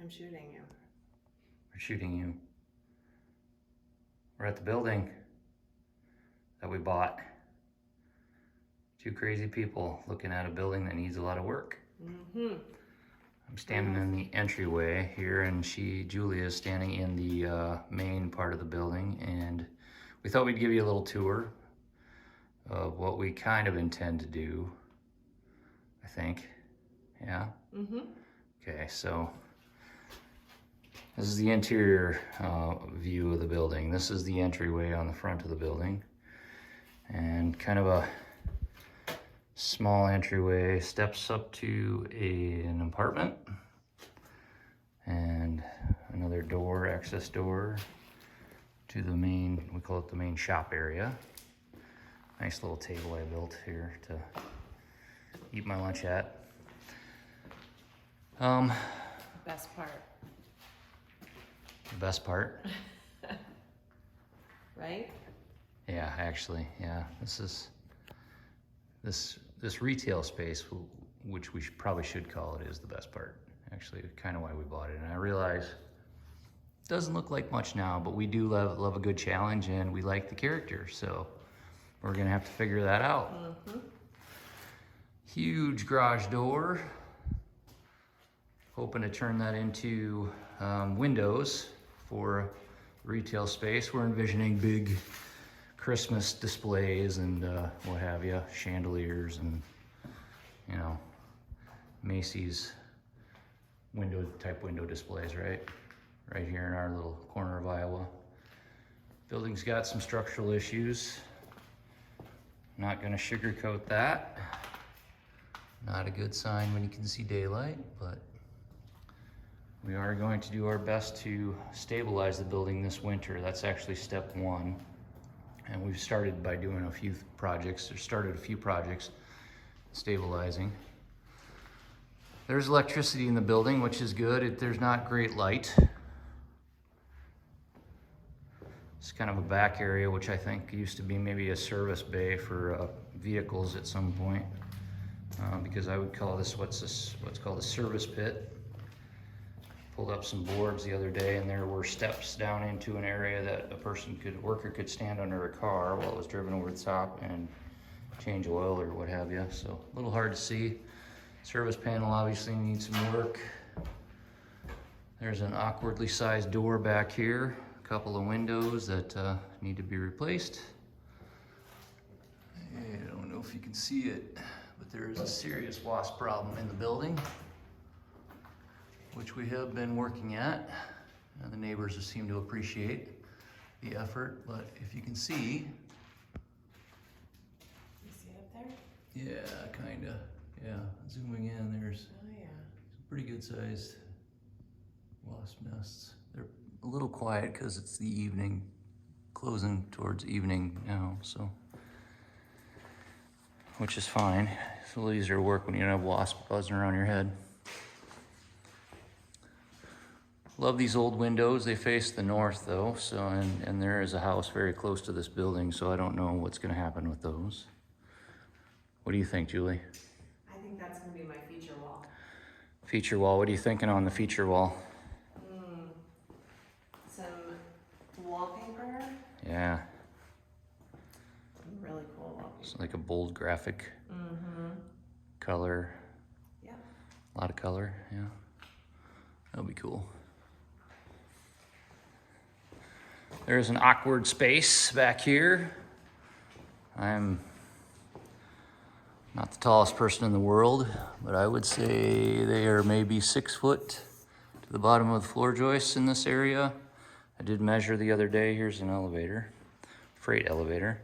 I'm shooting you. We're shooting you. We're at the building that we bought. Two crazy people looking at a building that needs a lot of work. Mm-hmm. I'm standing in the entryway here, and Julia is standing in the main part of the building, and we thought we'd give you a little tour of what we kind of intend to do, I think. Yeah? Mm-hmm. Okay, so this is the interior view of the building. This is the entryway on the front of the building, and kind of a small entryway steps up to an apartment, and another door, access door to the main, we call it the main shop area. Nice little table I built here to eat my lunch at. Best part. The best part. Right? Yeah, actually, yeah. This retail space, which we probably should call it, is the best part. Actually, kind of why we bought it. And I realize it doesn't look like much now, but we do love a good challenge, and we like the character, so we're gonna have to figure that out. Mm-hmm. Huge garage door. Hoping to turn that into windows for retail space. We're envisioning big Christmas displays and what have you, chandeliers and, you know, Macy's type window displays, right? Right here in our little corner of Iowa. Building's got some structural issues. Not gonna sugarcoat that. Not a good sign when you can see daylight, but we are going to do our best to stabilize the building this winter. That's actually step one. And we've started by doing a few projects, stabilizing. There's electricity in the building, which is good. There's not great light. It's kind of a back area, which I think used to be maybe a service bay for vehicles at some point. Because I would call this what's called a service pit. Pulled up some boards the other day, and there were steps down into an area that a worker could stand under a car while it was driven over the top and change oil or what have you. So a little hard to see. Service panel obviously needs some work. There's an awkwardly sized door back here. A couple of windows that need to be replaced. I don't know if you can see it, but there is a serious wasp problem in the building, which we have been working at, and the neighbors seem to appreciate the effort. But if you can see, You see it up there? yeah, kinda, yeah, zooming in, there's Oh, yeah. some pretty good sized wasp nests. They're a little quiet because it's the evening, closing towards evening now, so, which is fine. It's a little easier to work when you don't have wasps buzzing around your head. Love these old windows. They face the north though, so and there is a house very close to this building, so I don't know what's gonna happen with those. What do you think, Julie? I think that's gonna be my feature wall. Feature wall, what are you thinking on the feature wall? Some wallpaper. Yeah, Really cool wallpaper. it's like a bold graphic Mm-hmm. color. Yeah. A lot of color, yeah. That'll be cool. There's an awkward space back here. I'm not the tallest person in the world, but I would say they are maybe 6 foot to the bottom of the floor joists in this area. I did measure the other day. Here's an elevator, freight elevator.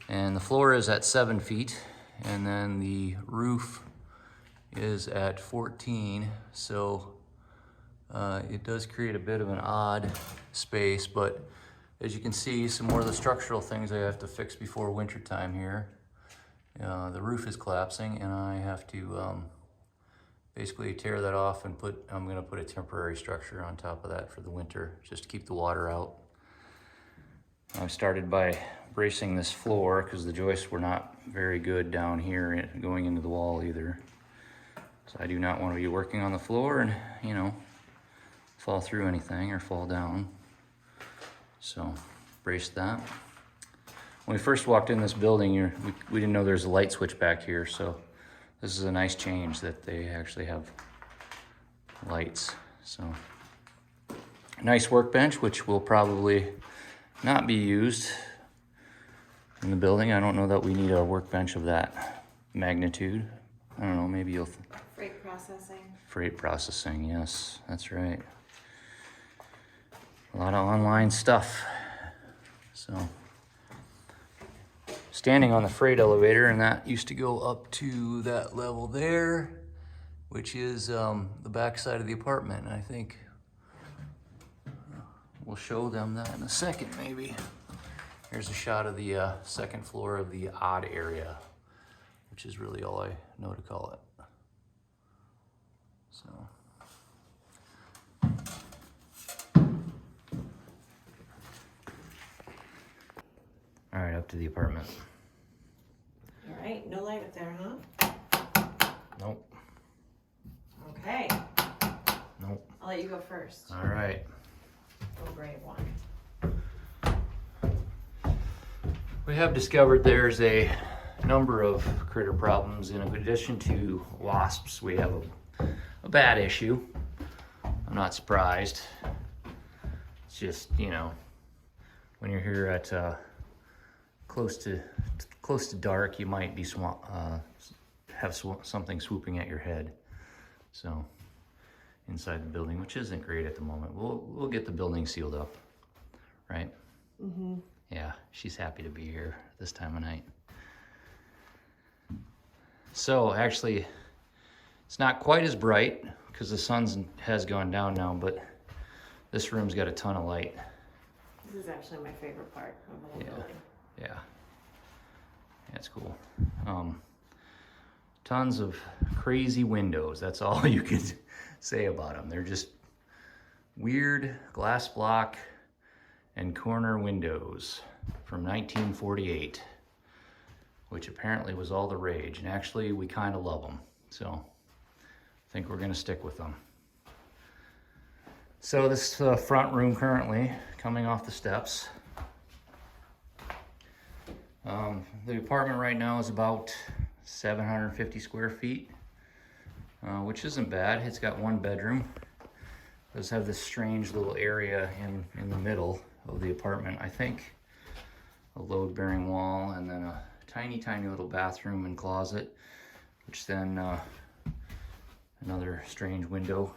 And the floor is at 7 feet, and then the roof is at 14, so it does create a bit of an odd space, but as you can see, some more of the structural things I have to fix before winter time here. The roof is collapsing, and I have to basically tear that off and I'm gonna put a temporary structure on top of that for the winter, just to keep the water out. I've started by bracing this floor because the joists were not very good down here going into the wall either. So I do not want to be working on the floor and, you know, fall through anything or fall down. So brace that. When we first walked in this building, we didn't know there's a light switch back here, so this is a nice change that they actually have lights. So nice workbench, which will probably not be used in the building. I don't know that we need a workbench of that magnitude. I don't know, maybe you'll... Freight processing. Freight processing, yes, that's right. A lot of online stuff. So, standing on the freight elevator, and that used to go up to that level there, which is the back side of the apartment. And I think we'll show them that in a second, maybe. Here's a shot of the second floor of the odd area, which is really all I know to call it. So. All right, up to the apartment. All right, no light up there, huh? Nope. Okay, Nope. I'll let you go first. All right. Oh, brave one. We have discovered there's a number of critter problems. In addition to wasps, we have a bat issue. I'm not surprised. It's just, you know, when you're here at close to dark, you might be have something swooping at your head. So inside the building, which isn't great at the moment. We'll get the building sealed up, right? Mm-hmm. Yeah, she's happy to be here this time of night. So actually, it's not quite as bright because the sun has gone down now, but this room's got a ton of light. This is actually my favorite part of the whole building. Yeah, that's cool. Tons of crazy windows. That's all you could say about them. They're just weird glass block and corner windows from 1948, which apparently was all the rage. And actually, we kind of love them. So I think we're gonna stick with them. So this front room currently coming off the steps. The apartment right now is about 750 square feet, which isn't bad. It's got one bedroom. It does have this strange little area in the middle of the apartment. I think a load-bearing wall and then a tiny little bathroom and closet, which then another strange window,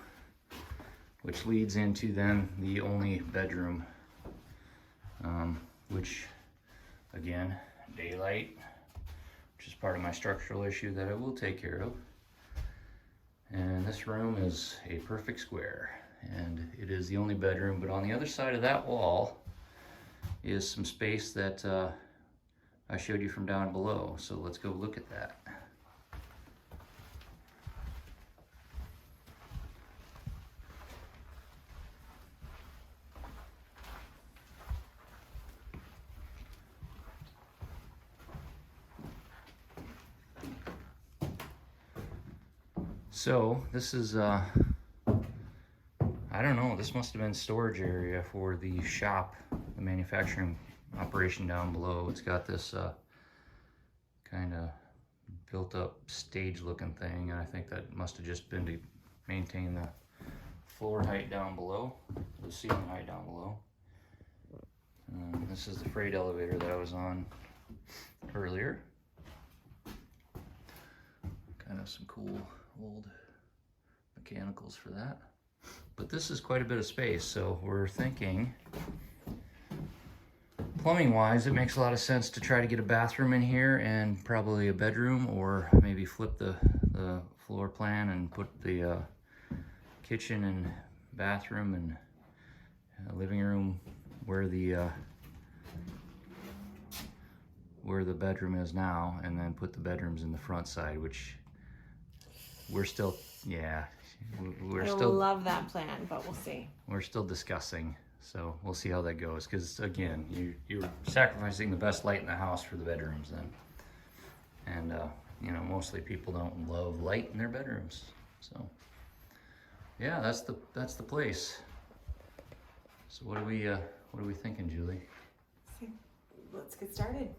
which leads into then the only bedroom, which again, daylight, which is part of my structural issue that I will take care of. And this room is a perfect square, and it is the only bedroom, but on the other side of that wall is some space that I showed you from down below. So let's go look at that. So this is, I don't know, this must have been storage area for the shop, the manufacturing operation down below. It's got this kind of built up stage looking thing, and I think that must have just been to maintain the floor height down below, the ceiling height down below. This is the freight elevator that I was on earlier. Kind of some cool old mechanicals for that. But this is quite a bit of space, so we're thinking plumbing wise it makes a lot of sense to try to get a bathroom in here and probably a bedroom, or maybe flip the floor plan and put the kitchen and bathroom and living room where the bedroom is now, and then put the bedrooms in the front side, which we're still, yeah, we're I still love that plan, but we'll see. We're still discussing, so we'll see how that goes. Because again, you're sacrificing the best light in the house for the bedrooms then, and you know, mostly people don't love light in their bedrooms. So yeah, that's the place. So what are we thinking, Julie? Let's get started.